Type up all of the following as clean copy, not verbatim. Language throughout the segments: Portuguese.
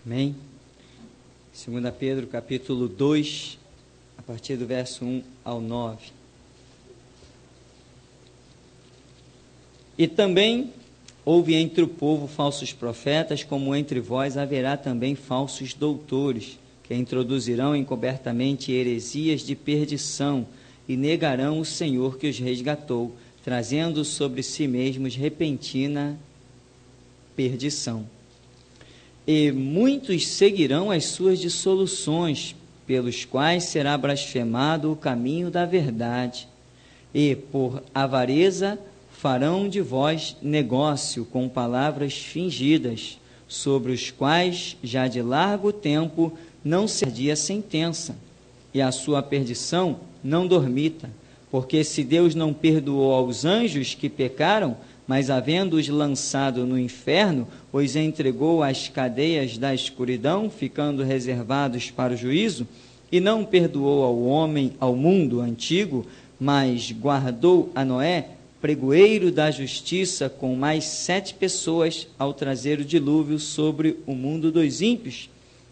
Amém? 2 Pedro, capítulo 2, a partir do verso 1 ao 9. E também houve entre o povo falsos profetas, como entre vós haverá também falsos doutores, que introduzirão encobertamente heresias de perdição, e negarão o Senhor que os resgatou, trazendo sobre si mesmos repentina perdição. E muitos seguirão as suas dissoluções, pelos quais será blasfemado o caminho da verdade, e por avareza farão de vós negócio com palavras fingidas, sobre os quais já de largo tempo não se dia sentença, e a sua perdição não dormita, porque se Deus não perdoou aos anjos que pecaram, mas havendo-os lançado no inferno, os entregou às cadeias da escuridão, ficando reservados para o juízo, e não perdoou ao homem, ao mundo antigo, mas guardou a Noé, pregoeiro da justiça, com mais 7 pessoas, ao trazer o dilúvio sobre o mundo dos ímpios,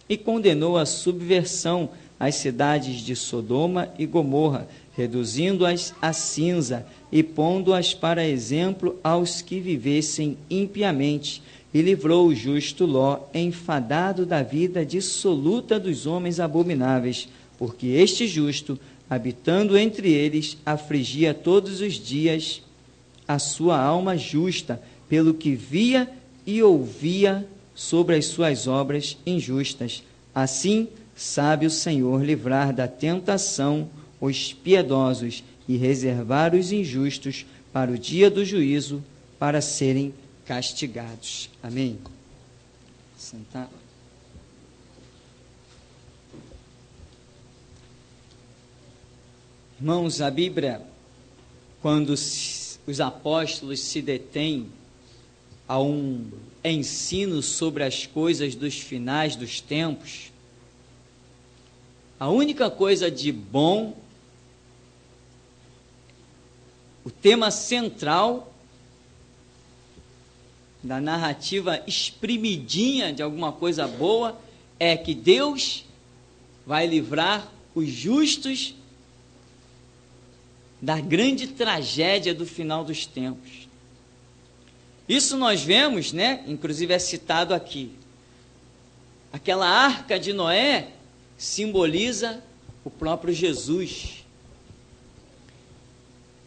e condenou a subversão às cidades de Sodoma e Gomorra, reduzindo-as a cinza e pondo-as para exemplo aos que vivessem impiamente, e livrou o justo Ló, enfadado da vida dissoluta dos homens abomináveis, porque este justo, habitando entre eles, afligia todos os dias a sua alma justa, pelo que via e ouvia sobre as suas obras injustas. Assim, sabe o Senhor livrar da tentação os piedosos e reservar os injustos para o dia do juízo, para serem castigados. Amém. Sentar. Irmãos, a Bíblia, quando os apóstolos se detêm a um ensino sobre as coisas dos finais dos tempos, a única coisa de bom, o tema central da narrativa espremidinha de alguma coisa boa, é que Deus vai livrar os justos da grande tragédia do final dos tempos. Isso nós vemos, né? Inclusive é citado aqui. Aquela arca de Noé simboliza o próprio Jesus.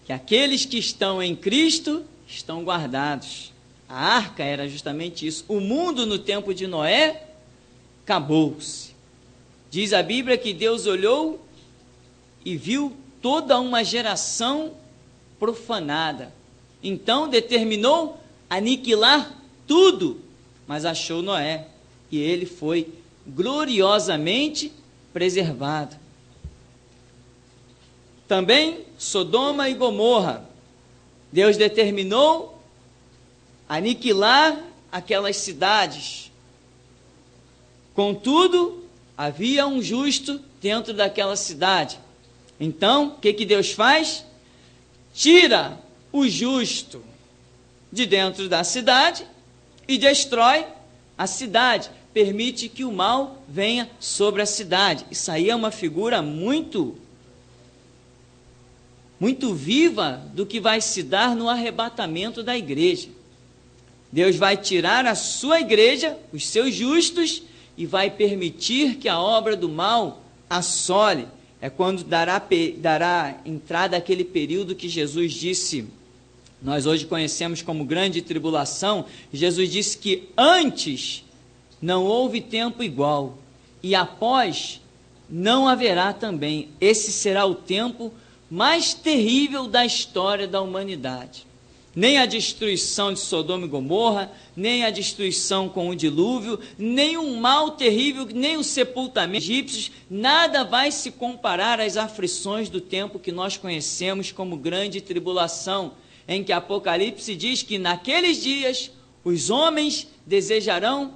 Que aqueles que estão em Cristo estão guardados. A arca era justamente isso. O mundo no tempo de Noé acabou-se. Diz a Bíblia que Deus olhou e viu toda uma geração profanada. Então determinou aniquilar tudo, mas achou Noé, e ele foi gloriosamente preservado. Também Sodoma e Gomorra, Deus determinou aniquilar aquelas cidades. Contudo, havia um justo dentro daquela cidade. Então, o que Deus faz? Tira o justo de dentro da cidade e destrói a cidade. Permite que o mal venha sobre a cidade. Isso aí é uma figura muito viva do que vai se dar no arrebatamento da igreja. Deus vai tirar a sua igreja, os seus justos, e vai permitir que a obra do mal assole. É quando dará entrada aquele período que Jesus disse, nós hoje conhecemos como grande tribulação. Jesus disse que antes não houve tempo igual, e após não haverá também. Esse será o tempo mais terrível da história da humanidade. Nem a destruição de Sodoma e Gomorra, nem a destruição com o dilúvio, nem um mal terrível, nem o sepultamento dos egípcios, nada vai se comparar às aflições do tempo que nós conhecemos como grande tribulação, em que Apocalipse diz que naqueles dias os homens desejarão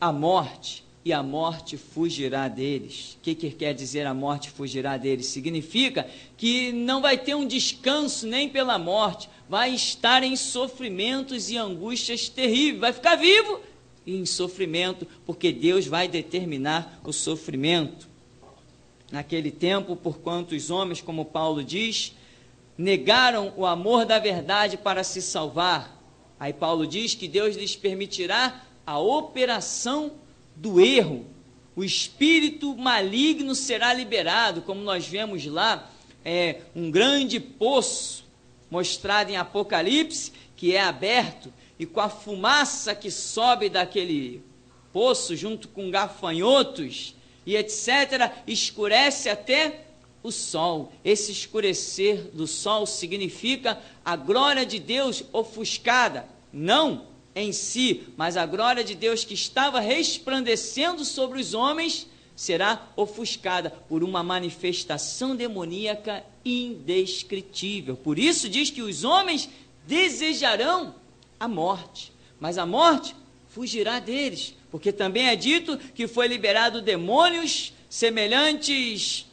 a morte, e a morte fugirá deles. O que quer dizer a morte fugirá deles? Significa que não vai ter um descanso nem pela morte, vai estar em sofrimentos e angústias terríveis, vai ficar vivo, e em sofrimento, porque Deus vai determinar o sofrimento. Naquele tempo, porquanto os homens, como Paulo diz, negaram o amor da verdade para se salvar. Aí Paulo diz que Deus lhes permitirá a operação do erro. O espírito maligno será liberado, como nós vemos lá, um grande poço mostrado em Apocalipse, que é aberto, e com a fumaça que sobe daquele poço, junto com gafanhotos e etc., escurece até o sol. Esse escurecer do sol significa a glória de Deus ofuscada, não em si, mas a glória de Deus que estava resplandecendo sobre os homens será ofuscada por uma manifestação demoníaca indescritível. Por isso diz que os homens desejarão a morte, mas a morte fugirá deles, porque também é dito que foi liberado demônios semelhantes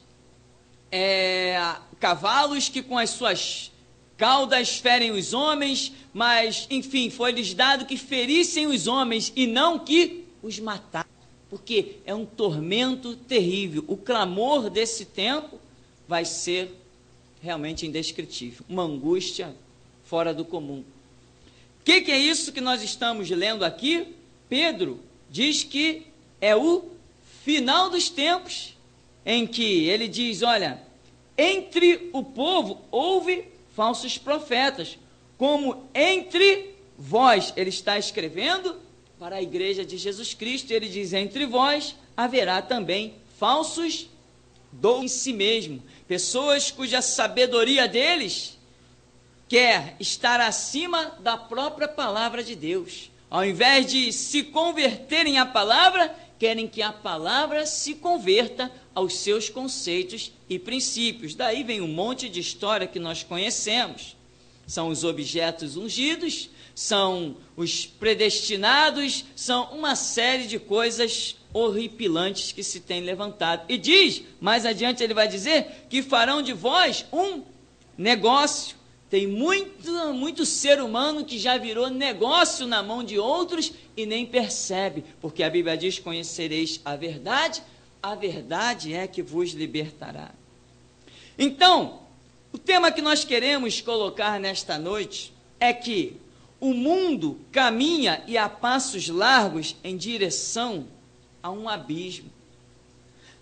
a cavalos que com as suas caudas ferem os homens, mas enfim, foi-lhes dado que ferissem os homens e não que os matassem, porque é um tormento terrível. O clamor desse tempo vai ser realmente indescritível, uma angústia fora do comum. O que é isso que nós estamos lendo aqui? Pedro diz que é o final dos tempos, em que ele diz, olha, entre o povo houve falsos profetas, como entre vós. Ele está escrevendo para a igreja de Jesus Cristo, ele diz, entre vós haverá também falsos doutos em si mesmo, pessoas cuja sabedoria deles quer estar acima da própria palavra de Deus. Ao invés de se converterem à palavra, querem que a palavra se converta aos seus conceitos e princípios. Daí vem um monte de história que nós conhecemos. São os objetos ungidos, são os predestinados, são uma série de coisas horripilantes que se tem levantado. E diz, mais adiante ele vai dizer, que farão de vós um negócio. Tem muito ser humano que já virou negócio na mão de outros e nem percebe, porque a Bíblia diz, conhecereis a verdade é que vos libertará. Então, o tema que nós queremos colocar nesta noite é que o mundo caminha e a passos largos em direção a um abismo.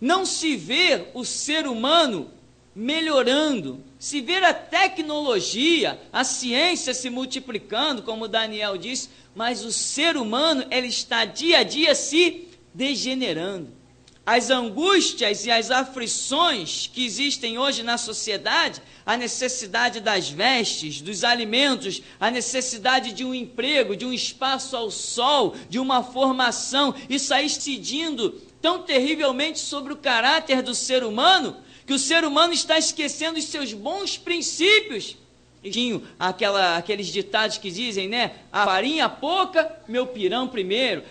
Não se vê o ser humano melhorando, se vê a tecnologia, a ciência se multiplicando, como Daniel disse, mas o ser humano, ele está dia a dia se degenerando. As angústias e as aflições que existem hoje na sociedade, a necessidade das vestes, dos alimentos, a necessidade de um emprego, de um espaço ao sol, de uma formação, isso aí incidindo tão terrivelmente sobre o caráter do ser humano, que o ser humano está esquecendo os seus bons princípios. Tinha aqueles ditados que dizem, né? A farinha pouca, meu pirão primeiro.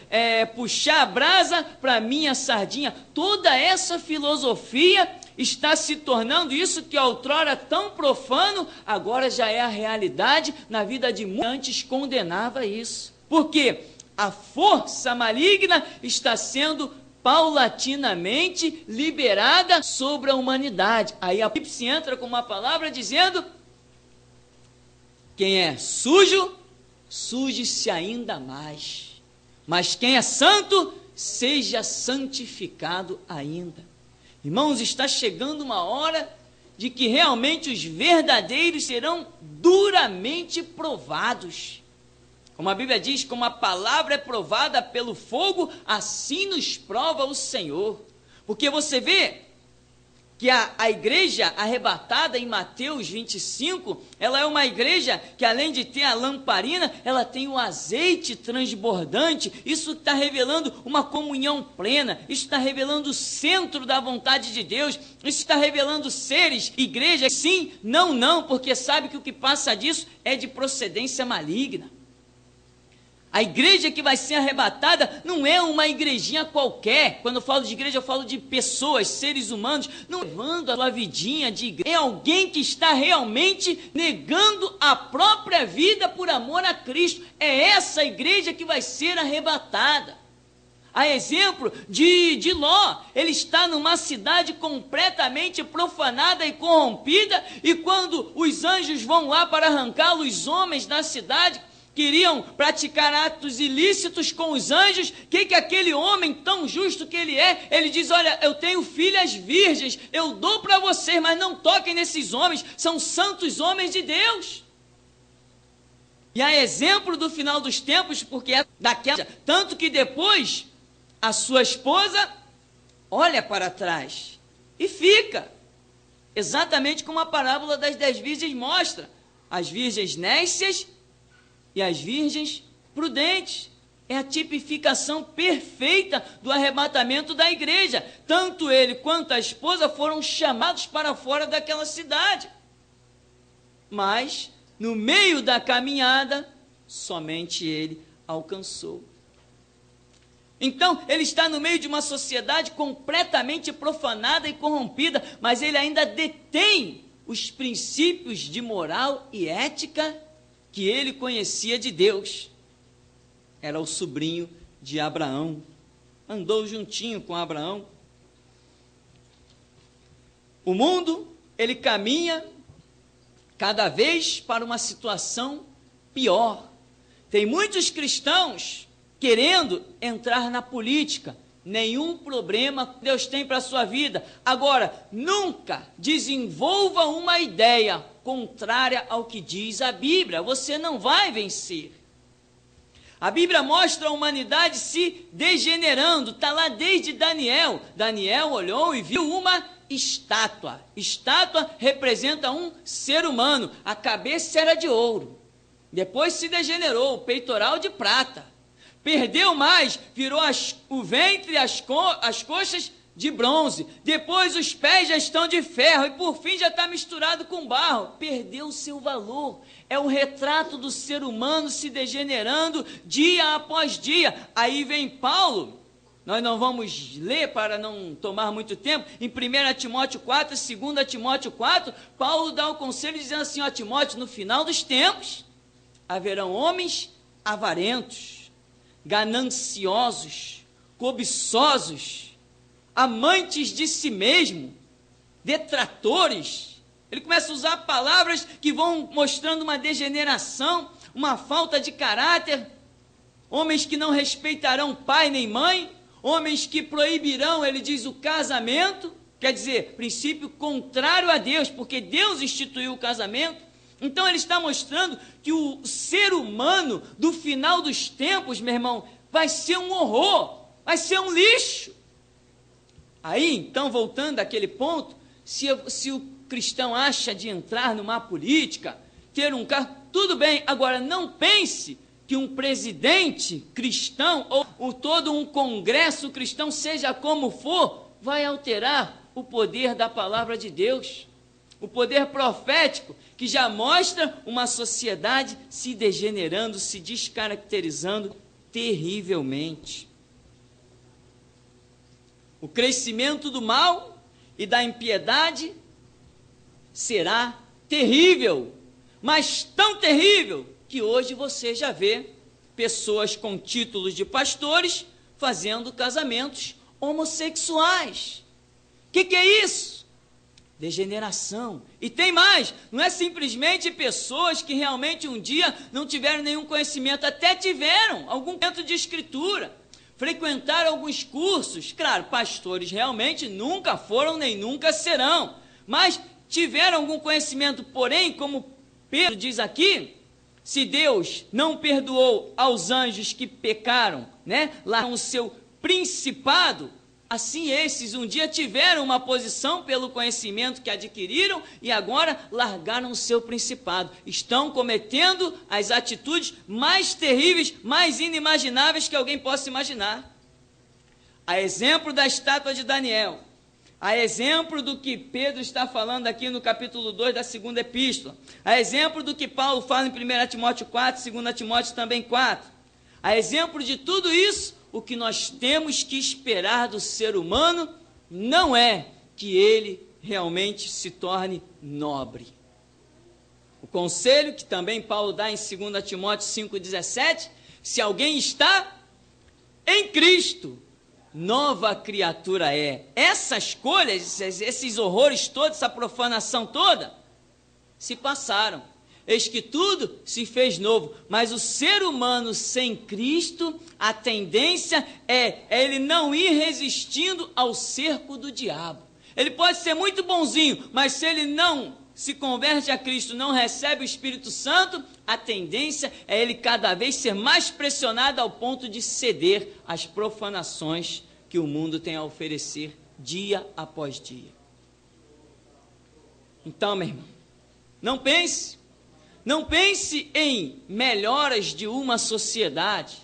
Puxar a brasa para minha sardinha. Toda essa filosofia está se tornando isso que outrora tão profano, agora já é a realidade na vida de muitos. Antes condenava isso. Porque a força maligna está sendo paulatinamente liberada sobre a humanidade. Aí a Apocalipse entra com uma palavra dizendo: quem é sujo, suje-se ainda mais. Mas quem é santo, seja santificado ainda. Irmãos, está chegando uma hora de que realmente os verdadeiros serão duramente provados. Como a Bíblia diz, como a palavra é provada pelo fogo, assim nos prova o Senhor. Porque você vê que a igreja arrebatada em Mateus 25, ela é uma igreja que, além de ter a lamparina, ela tem o azeite transbordante. Isso está revelando uma comunhão plena, isso está revelando o centro da vontade de Deus, isso está revelando seres, igreja, sim, não, porque sabe que o que passa disso é de procedência maligna. A igreja que vai ser arrebatada não é uma igrejinha qualquer. Quando eu falo de igreja, eu falo de pessoas, seres humanos, não levando a sua vidinha de igreja. É alguém que está realmente negando a própria vida por amor a Cristo. É essa igreja que vai ser arrebatada. A exemplo de Ló, ele está numa cidade completamente profanada e corrompida, e quando os anjos vão lá para arrancá-lo, os homens da cidade queriam praticar atos ilícitos com os anjos. Que aquele homem tão justo que ele é, ele diz: olha, eu tenho filhas virgens, eu dou para vocês, mas não toquem nesses homens, são santos homens de Deus. E a exemplo do final dos tempos, porque é daquela, tanto que depois a sua esposa olha para trás e fica, exatamente como a parábola das 10 virgens mostra, as virgens nécias e as virgens prudentes. É a tipificação perfeita do arrebatamento da igreja. Tanto ele quanto a esposa foram chamados para fora daquela cidade. Mas, no meio da caminhada, somente ele alcançou. Então, ele está no meio de uma sociedade completamente profanada e corrompida, mas ele ainda detém os princípios de moral e ética que ele conhecia de Deus. Era o sobrinho de Abraão, andou juntinho com Abraão. O mundo, ele caminha cada vez para uma situação pior. Tem muitos cristãos querendo entrar na política. Nenhum problema Deus tem para a sua vida. Agora, nunca desenvolva uma ideia contrária ao que diz a Bíblia. Você não vai vencer. A Bíblia mostra a humanidade se degenerando. Está lá desde Daniel. Daniel olhou e viu uma estátua. Estátua representa um ser humano. A cabeça era de ouro. Depois se degenerou, o peitoral de prata. Perdeu mais, virou o ventre e as coxas de bronze. Depois os pés já estão de ferro e por fim já está misturado com barro. Perdeu o seu valor. É o retrato do ser humano se degenerando dia após dia. Aí vem Paulo, nós não vamos ler para não tomar muito tempo, em 1 Timóteo 4 e 2 Timóteo 4, Paulo dá o conselho dizendo assim: ó Timóteo, no final dos tempos haverão homens avarentos, gananciosos, cobiçosos, amantes de si mesmo, detratores. Ele começa a usar palavras que vão mostrando uma degeneração, uma falta de caráter. Homens que não respeitarão pai nem mãe, homens que proibirão, ele diz, o casamento, quer dizer, princípio contrário a Deus, porque Deus instituiu o casamento. Então ele está mostrando que o ser humano do final dos tempos, meu irmão, vai ser um horror, vai ser um lixo. Aí, então, voltando àquele ponto, se o cristão acha de entrar numa política, ter um cargo, tudo bem. Agora, não pense que um presidente cristão ou todo um congresso cristão, seja como for, vai alterar o poder da palavra de Deus. O poder profético que já mostra uma sociedade se degenerando, se descaracterizando terrivelmente. O crescimento do mal e da impiedade será terrível, mas tão terrível que hoje você já vê pessoas com títulos de pastores fazendo casamentos homossexuais. O que é isso? Degeneração. E tem mais, não é simplesmente pessoas que realmente um dia não tiveram nenhum conhecimento, até tiveram algum conhecimento de escritura, frequentaram alguns cursos. Claro, pastores realmente nunca foram nem nunca serão, mas tiveram algum conhecimento. Porém, como Pedro diz aqui, se Deus não perdoou aos anjos que pecaram, lá no seu principado, assim esses um dia tiveram uma posição pelo conhecimento que adquiriram e agora largaram o seu principado. Estão cometendo as atitudes mais terríveis, mais inimagináveis que alguém possa imaginar. A exemplo da estátua de Daniel, a exemplo do que Pedro está falando aqui no capítulo 2 da segunda epístola, a exemplo do que Paulo fala em 1 Timóteo 4, 2 Timóteo também 4, A exemplo de tudo isso, o que nós temos que esperar do ser humano não é que ele realmente se torne nobre. O conselho que também Paulo dá em 2 Timóteo 5,17, se alguém está em Cristo, nova criatura é. Essas coisas, esses horrores todos, essa profanação toda, se passaram. Eis que tudo se fez novo. Mas o ser humano sem Cristo, a tendência é ele não ir resistindo ao cerco do diabo. Ele pode ser muito bonzinho, mas se ele não se converte a Cristo, não recebe o Espírito Santo, a tendência é ele cada vez ser mais pressionado ao ponto de ceder às profanações que o mundo tem a oferecer dia após dia. Então, meu irmão, não pense em melhoras de uma sociedade,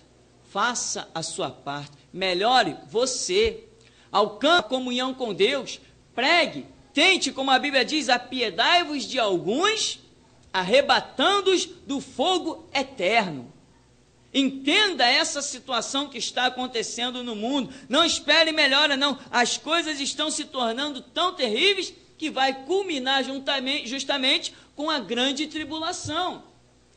faça a sua parte, melhore você, alcance a comunhão com Deus, pregue, tente, como a Bíblia diz, apiedai-vos de alguns, arrebatando-os do fogo eterno. Entenda essa situação que está acontecendo no mundo, não espere melhora não, as coisas estão se tornando tão terríveis que vai culminar justamente com a grande tribulação.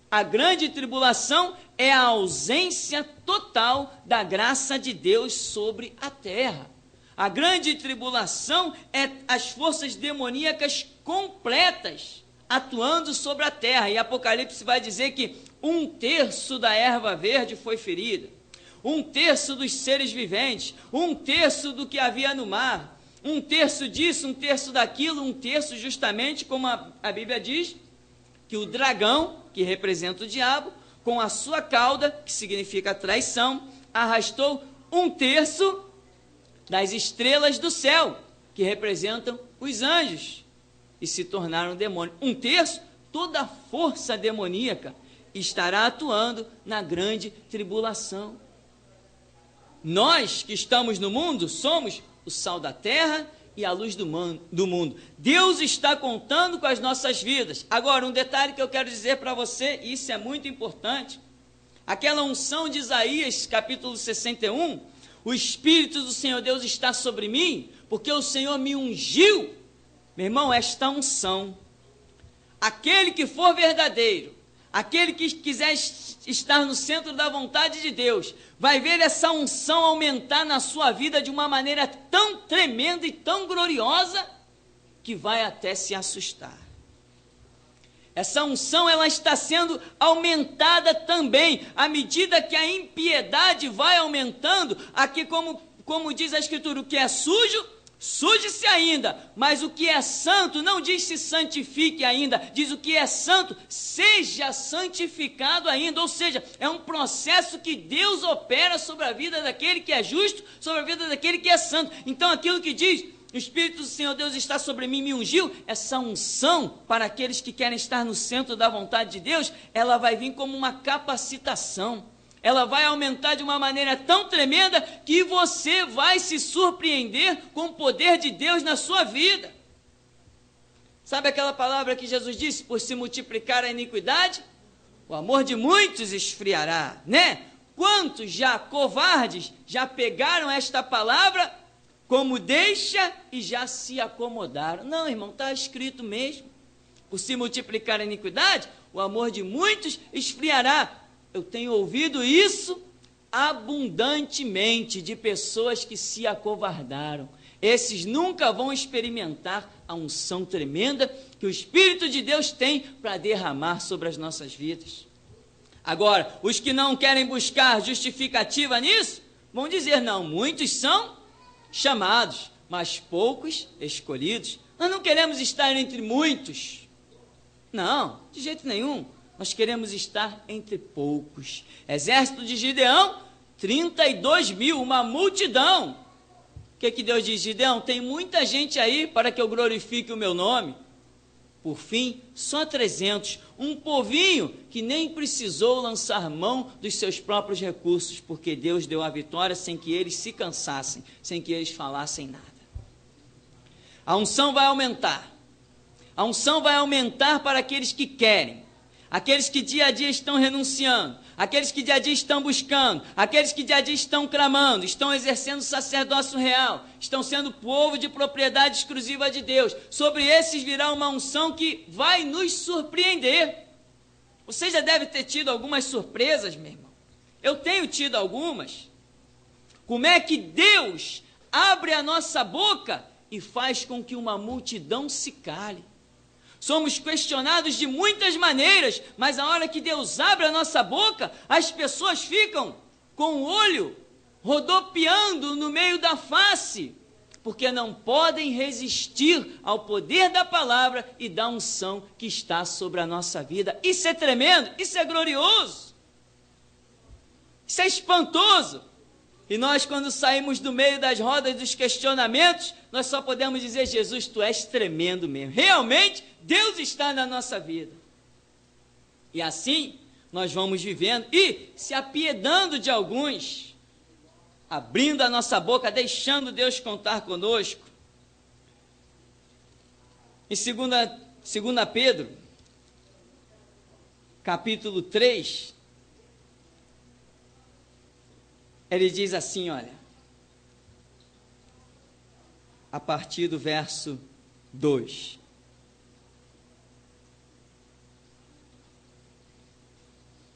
A grande tribulação é a ausência total da graça de Deus sobre a terra. A grande tribulação é as forças demoníacas completas atuando sobre a terra. E Apocalipse vai dizer que 1/3 da erva verde foi ferida, 1/3 dos seres viventes, 1/3 do que havia no mar, 1/3 disso, 1/3 daquilo, 1/3 justamente como a Bíblia diz, que o dragão, que representa o diabo, com a sua cauda, que significa traição, arrastou 1/3 das estrelas do céu, que representam os anjos, e se tornaram demônios. 1/3, toda a força demoníaca estará atuando na grande tribulação. Nós que estamos no mundo, somos o sal da terra e a luz do mundo. Deus está contando com as nossas vidas. Agora, um detalhe que eu quero dizer para você, e isso é muito importante, aquela unção de Isaías, capítulo 61, o Espírito do Senhor Deus está sobre mim, porque o Senhor me ungiu. Meu irmão, esta unção, aquele que for verdadeiro, aquele que quiser estar no centro da vontade de Deus, vai ver essa unção aumentar na sua vida de uma maneira tão tremenda e tão gloriosa, que vai até se assustar. Essa unção, ela está sendo aumentada também, à medida que a impiedade vai aumentando. Aqui, como diz a Escritura, o que é sujo, suje-se ainda, mas o que é santo, não diz se santifique ainda, diz o que é santo, seja santificado ainda, ou seja, é um processo que Deus opera sobre a vida daquele que é justo, sobre a vida daquele que é santo. Então aquilo que diz, o Espírito do Senhor Deus está sobre mim, me ungiu, essa unção para aqueles que querem estar no centro da vontade de Deus, ela vai vir como uma capacitação. Ela vai aumentar de uma maneira tão tremenda que você vai se surpreender com o poder de Deus na sua vida. Sabe aquela palavra que Jesus disse? Por se multiplicar a iniquidade, o amor de muitos esfriará, né? Quantos já covardes já pegaram esta palavra como deixa e já se acomodaram? Não, irmão, está escrito mesmo. Por se multiplicar a iniquidade, o amor de muitos esfriará. Eu tenho ouvido isso abundantemente de pessoas que se acovardaram. Esses nunca vão experimentar a unção tremenda que o Espírito de Deus tem para derramar sobre as nossas vidas. Agora, os que não querem buscar justificativa nisso, vão dizer, não, muitos são chamados, mas poucos escolhidos. Nós não queremos estar entre muitos. Não, de jeito nenhum. Nós queremos estar entre poucos. Exército de Gideão, 32.000, uma multidão. O que Deus diz? Gideão, tem muita gente aí para que eu glorifique o meu nome. Por fim, só 300, um povinho que nem precisou lançar mão dos seus próprios recursos, porque Deus deu a vitória sem que eles se cansassem, sem que eles falassem nada. A unção vai aumentar. A unção vai aumentar para aqueles que querem. aqueles que dia a dia estão renunciando, aqueles que dia a dia estão buscando, aqueles que dia a dia estão clamando, estão exercendo o sacerdócio real, estão sendo povo de propriedade exclusiva de Deus. Sobre esses virá uma unção que vai nos surpreender. Você já deve ter tido algumas surpresas, meu irmão. Eu tenho tido algumas. Como é que Deus abre a nossa boca e faz com que uma multidão se cale? Somos questionados de muitas maneiras, mas a hora que Deus abre a nossa boca, as pessoas ficam com o olho rodopiando no meio da face, porque não podem resistir ao poder da palavra e da unção que está sobre a nossa vida. Isso é tremendo, isso é glorioso, isso é espantoso. E nós, quando saímos do meio das rodas dos questionamentos, nós só podemos dizer: Jesus, tu és tremendo mesmo. Realmente, Deus está na nossa vida. E assim, nós vamos vivendo e se apiedando de alguns, abrindo a nossa boca, deixando Deus contar conosco. Em 2 Pedro, capítulo 3, ele diz assim, olha, a partir do verso 2.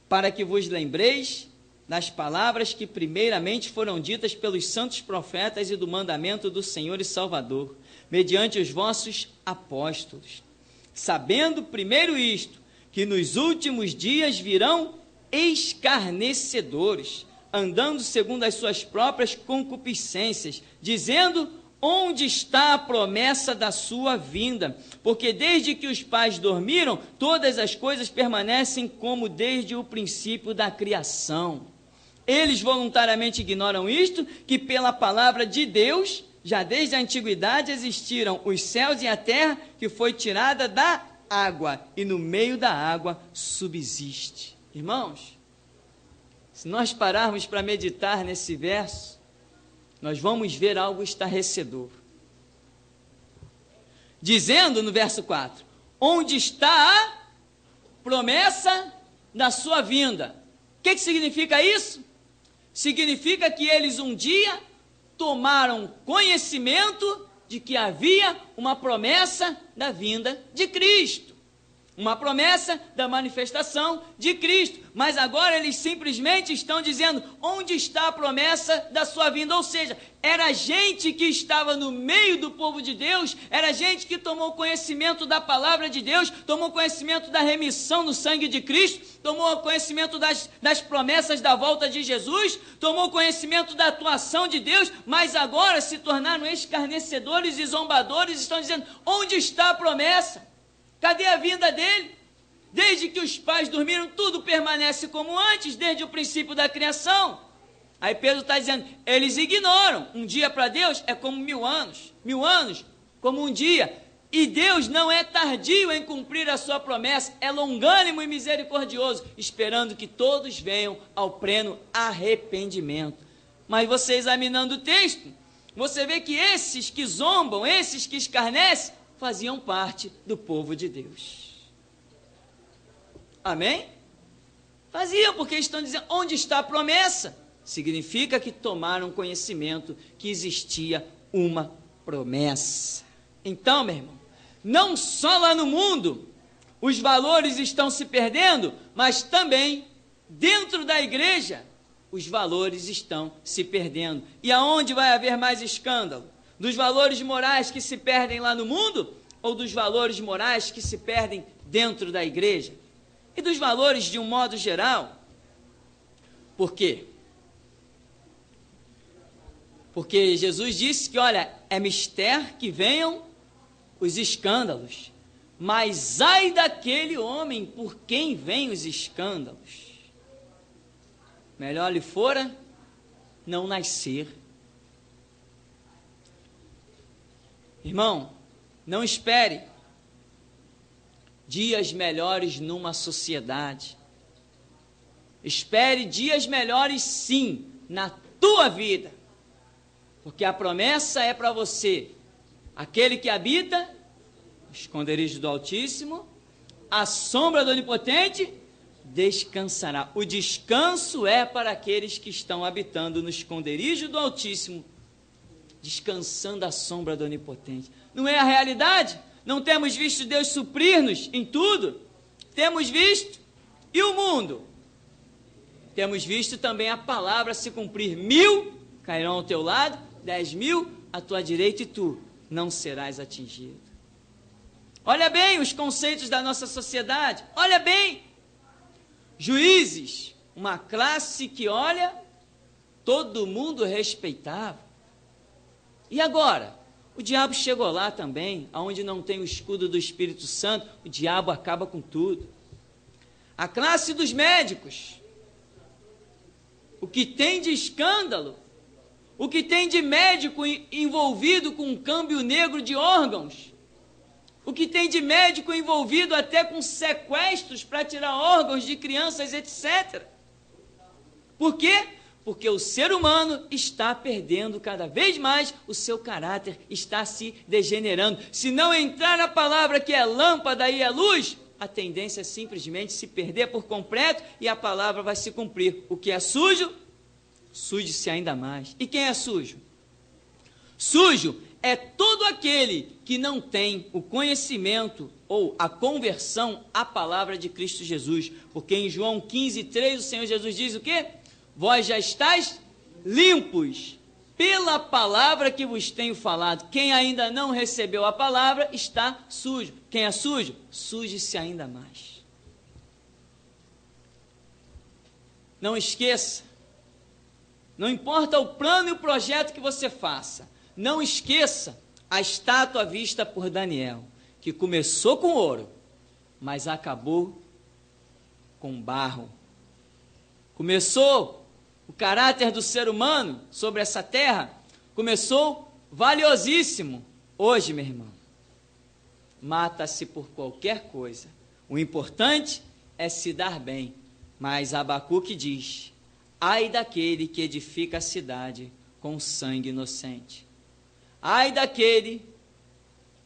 Para que vos lembreis das palavras que primeiramente foram ditas pelos santos profetas e do mandamento do Senhor e Salvador, mediante os vossos apóstolos, sabendo primeiro isto, que nos últimos dias virão escarnecedores, andando segundo as suas próprias concupiscências, dizendo: onde está a promessa da sua vinda? Porque desde que os pais dormiram, todas as coisas permanecem como desde o princípio da criação. Eles voluntariamente ignoram isto, que pela palavra de Deus, já desde a antiguidade existiram os céus e a terra, que foi tirada da água, e no meio da água subsiste. Irmãos, se nós pararmos para meditar nesse verso, nós vamos ver algo estarrecedor. Dizendo no verso 4, onde está a promessa da sua vinda? O que significa isso? Significa que eles um dia tomaram conhecimento de que havia uma promessa da vinda de Cristo, uma promessa da manifestação de Cristo, mas agora eles simplesmente estão dizendo: onde está a promessa da sua vinda? Ou seja, era gente que estava no meio do povo de Deus, era gente que tomou conhecimento da palavra de Deus, tomou conhecimento da remissão no sangue de Cristo, tomou conhecimento das promessas da volta de Jesus, tomou conhecimento da atuação de Deus, mas agora se tornaram escarnecedores e zombadores, estão dizendo: onde está a promessa? Cadê a vinda dele? Desde que os pais dormiram, tudo permanece como antes, desde o princípio da criação. Aí Pedro está dizendo, eles ignoram. Um dia para Deus é como 1000 anos. 1000 anos como um dia. E Deus não é tardio em cumprir a sua promessa, é longânimo e misericordioso, esperando que todos venham ao pleno arrependimento. Mas você examinando o texto, você vê que esses que zombam, esses que escarnecem, faziam parte do povo de Deus. Amém? Faziam, porque estão dizendo, onde está a promessa? Significa que tomaram conhecimento que existia uma promessa. Então, meu irmão, não só lá no mundo os valores estão se perdendo, mas também dentro da igreja os valores estão se perdendo. E aonde vai haver mais escândalo? Dos valores morais que se perdem lá no mundo, ou dos valores morais que se perdem dentro da igreja? E dos valores de um modo geral? Por quê? Porque Jesus disse que, olha, é mister que venham os escândalos, mas ai daquele homem por quem vêm os escândalos. Melhor lhe fora não nascer. Irmão, não espere dias melhores numa sociedade. Espere dias melhores sim, na tua vida. Porque a promessa é para você, aquele que habita o esconderijo do Altíssimo, a sombra do Onipotente descansará. O descanso é para aqueles que estão habitando no esconderijo do Altíssimo, descansando à sombra do Onipotente. Não é a realidade? Não temos visto Deus suprir-nos em tudo? Temos visto. E o mundo? Temos visto também a palavra se cumprir. 1000 cairão ao teu lado, 10.000 à tua direita, e tu não serás atingido. Olha bem os conceitos da nossa sociedade. Olha bem. Juízes, uma classe que, olha, todo mundo respeitava. E agora? O diabo chegou lá também, aonde não tem o escudo do Espírito Santo, o diabo acaba com tudo. A classe dos médicos, o que tem de escândalo, o que tem de médico envolvido com um câmbio negro de órgãos, o que tem de médico envolvido até com sequestros para tirar órgãos de crianças, etc. Por quê? Porque o ser humano está perdendo cada vez mais o seu caráter, está se degenerando. Se não entrar na palavra que é lâmpada e é luz, a tendência é simplesmente se perder por completo e a palavra vai se cumprir. O que é sujo, suje-se ainda mais. E quem é sujo? Sujo é todo aquele que não tem o conhecimento ou a conversão à palavra de Cristo Jesus. Porque em João 15:3 o Senhor Jesus diz o quê? Vós já estáis limpos pela palavra que vos tenho falado. Quem ainda não recebeu a palavra está sujo. Quem é sujo? Suje-se ainda mais. Não esqueça, não importa o plano e o projeto que você faça, não esqueça a estátua vista por Daniel, que começou com ouro, mas acabou com barro. Começou o caráter do ser humano sobre essa terra, começou valiosíssimo. Hoje, meu irmão, mata-se por qualquer coisa. O importante é se dar bem. Mas Abacuque diz: ai daquele que edifica a cidade com sangue inocente. Ai daquele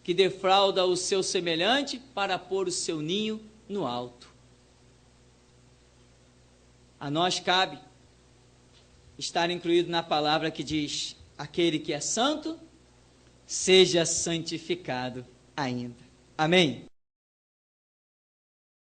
que defrauda o seu semelhante para pôr o seu ninho no alto. A nós cabe estar incluído na palavra que diz: aquele que é santo, seja santificado ainda. Amém?